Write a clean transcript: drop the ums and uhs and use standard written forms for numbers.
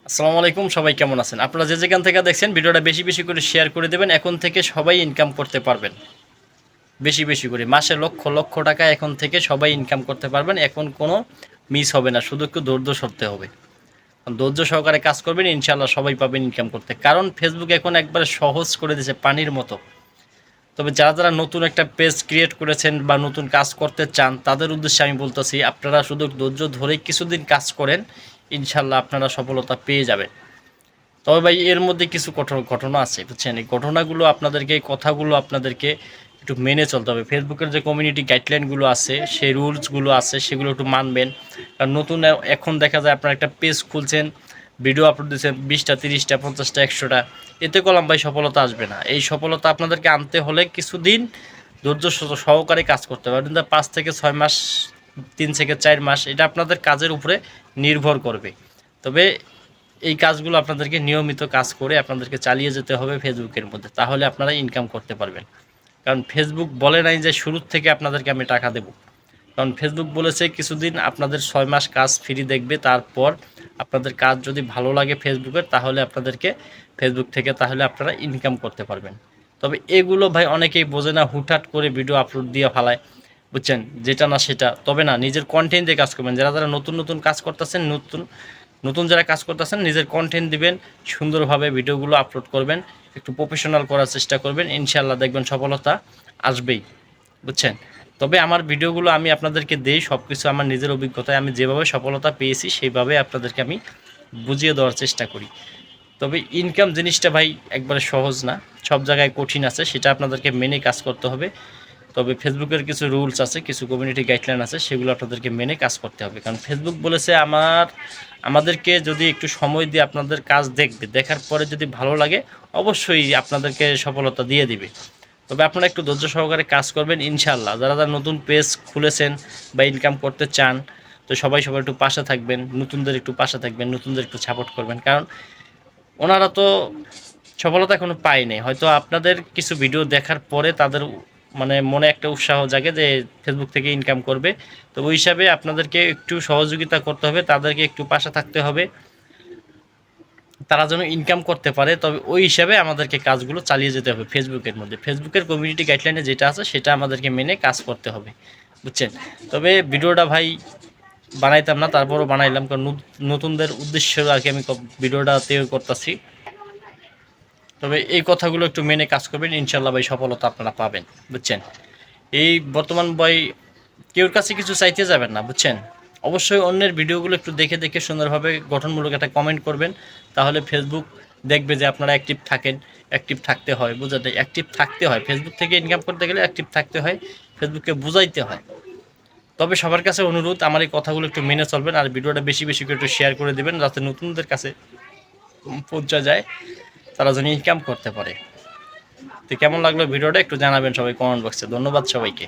আসসালামু আলাইকুম, সবাই কেমন আছেন? আপনারা যে যেখান থেকে দেখছেন ভিডিওটা বেশি বেশি করে শেয়ার করে দেবেন। এখন থেকে সবাই ইনকাম করতে পারবেন বেশি বেশি করে, মাসে লক্ষ লক্ষ টাকা এখন থেকে সবাই ইনকাম করতে পারবেন। এখন কোনো মিস হবে না, শুধু একটু ধৈর্য ধরতে হবে। ধৈর্য সহকারে কাজ করবেন, ইনশাল্লাহ সবাই পাবেন ইনকাম করতে। কারণ ফেসবুক এখন একবারে সহজ করে দিয়েছে, পানির মতো। তবে যারা যারা নতুন একটা পেজ ক্রিয়েট করেছেন বা নতুন কাজ করতে চান, তাদের উদ্দেশ্যে আমি বলতেছি, আপনারা শুধু ধৈর্য ধরে কিছুদিন কাজ করেন, ইনশাল্লাহ আপনারা সফলতা পেয়ে যাবেন। তবে ভাই এর মধ্যে কিছু কঠোর ঘটনা আছে, বুঝছেন? এই ঘটনাগুলো আপনাদেরকে, এই কথাগুলো আপনাদেরকে একটু মেনে চলতে হবে। ফেসবুকের যে কমিউনিটি গাইডলাইনগুলো আছে, সেই রুলসগুলো আছে, সেগুলো একটু মানবেন। কারণ নতুন এখন দেখা যায় আপনার একটা পেজ খুলছেন, ভিডিও আপলোড দিচ্ছেন 20টা 30টা 50টা 100টা, এতে কলম ভাই সফলতা আসবে না। এই সফলতা আপনাদেরকে আনতে হলে কিছুদিন ধৈর্য সহকারে কাজ করতে হবে। কিন্তু 5 থেকে 6 মাস, 3 থেকে 4 মাস, এটা আপনাদের কাজের উপরে নির্ভর করবে। তবে এই কাজগুলো আপনাদেরকে নিয়মিত কাজ করে আপনাদেরকে চালিয়ে যেতে হবে ফেসবুকের মধ্যে, তাহলে আপনারা ইনকাম করতে পারবেন। কারণ ফেসবুক বলে নাই যে শুরুর থেকে আপনাদেরকে আমি টাকা দেব। কারণ ফেসবুক বলেছে কিছুদিন আপনাদের 6 মাস কাজ ফ্রি দেখবে, তারপর আপনাদের কাজ যদি ভালো লাগে ফেসবুকের, তাহলে আপনাদেরকে ফেসবুক থেকে তাহলে আপনারা ইনকাম করতে পারবেন। তবে এগুলো ভাই অনেকেই বোঝে না, হুটহাট করে ভিডিও আপলোড দিয়ে ফালায়, বুঝছেন? যেটা না সেটা। তবে না, নিজের কন্টেন্টে কাজ করবেন। যারা যারা নতুন নতুন কাজ করতেছেন, নতুন নতুন যারা কাজ করতেছেন, নিজের কন্টেন্ট দিবেন, সুন্দরভাবে ভিডিওগুলো আপলোড করবেন, একটু প্রফেশনাল করার চেষ্টা করবেন, ইনশাআল্লাহ দেখবেন সফলতা আসবেই, বুঝছেন? তবে আমার ভিডিওগুলো আমি আপনাদেরকে দেই সব কিছু আমার নিজের অভিজ্ঞতায়, আমি যেভাবে সফলতা পেয়েছি সেইভাবে আপনাদেরকে আমি বুঝিয়ে দেওয়ার চেষ্টা করি। তবে ইনকাম জিনিসটা ভাই একবারে সহজ না, সব জায়গায় কঠিন আছে, সেটা আপনাদেরকে মেনে কাজ করতে হবে। তবে ফেসবুকের কিছু রুলস আছে, কিছু কমিউনিটি গাইডলাইন আছে, সেগুলো আপনাদেরকে মেনে কাজ করতে হবে। কারণ ফেসবুক বলেছে আমাদেরকে যদি একটু সময় দিয়ে আপনাদের কাজ দেখবে, দেখার পরে যদি ভালো লাগে, অবশ্যই আপনাদেরকে সফলতা দিয়ে দিবে। তবে আপনারা একটু ধৈর্য সহকারে কাজ করবেন, ইনশাআল্লাহ। যারা যারা নতুন পেজ খুলেছেন বা ইনকাম করতে চান, তো সবাই সবাই একটু পাশে থাকবেন, নতুনদের একটু পাশে থাকবেন, নতুনদের একটু সাপোর্ট করবেন। কারণ ওনারা তো সফলতা এখনো পায়নি, হয়তো আপনাদের কিছু ভিডিও দেখার পরে তাদের মানে মনে একটা উৎসাহ জাগে যে ফেসবুক থেকে ইনকাম করবে। তো ওই হিসাবে আপনাদেরকে একটু সহযোগিতা করতে হবে, তাদেরকে একটু পাশে থাকতে হবে, তারা যেন ইনকাম করতে পারে। তবে ওই হিসাবে আমাদেরকে কাজগুলো চালিয়ে যেতে হবে ফেসবুকের মধ্যে। ফেসবুকের কমিউনিটি গাইডলাইনে যেটা আছে সেটা আমাদেরকে মেনে কাজ করতে হবে, বুঝছেন? তবে ভিডিওটা ভাই বানাইতাম না, তারপরও বানাইলাম, কারণ নতুনদের উদ্দেশ্য আর কি আমি ভিডিওটা তৈরি করতেছি। তবে এই কথাগুলো একটু মেনে কাজ করবেন, ইনশাল্লাহ ভাই সফলতা আপনারা পাবেন, বুঝছেন? এই বর্তমান ভাই কেউর কাছে কিছু চাইতে যাবেন না, বুঝছেন? অবশ্যই অন্যের ভিডিওগুলো একটু দেখে দেখে সুন্দরভাবে গঠনমূলক একটা কমেন্ট করবেন, তাহলে ফেসবুক দেখবে যে আপনারা অ্যাক্টিভ থাকেন। অ্যাক্টিভ থাকতে হয়, বুঝাতে অ্যাক্টিভ থাকতে হয়, ফেসবুক থেকে ইনকাম করতে গেলে অ্যাক্টিভ থাকতে হয়, ফেসবুককে বুঝাইতে হয়। তবে সবার কাছে অনুরোধ, আমার এই কথাগুলো একটু মেনে চলবেন, আর ভিডিওটা বেশি বেশি করে একটু শেয়ার করে দেবেন, যাতে নতুনদের কাছে পৌঁছা যায়, তারা যেন ইনকাম করতে পারে। তো কেমন লাগলো ভিডিওটা একটু জানাবেন সবাই কমেন্ট বক্সে। ধন্যবাদ সবাইকে।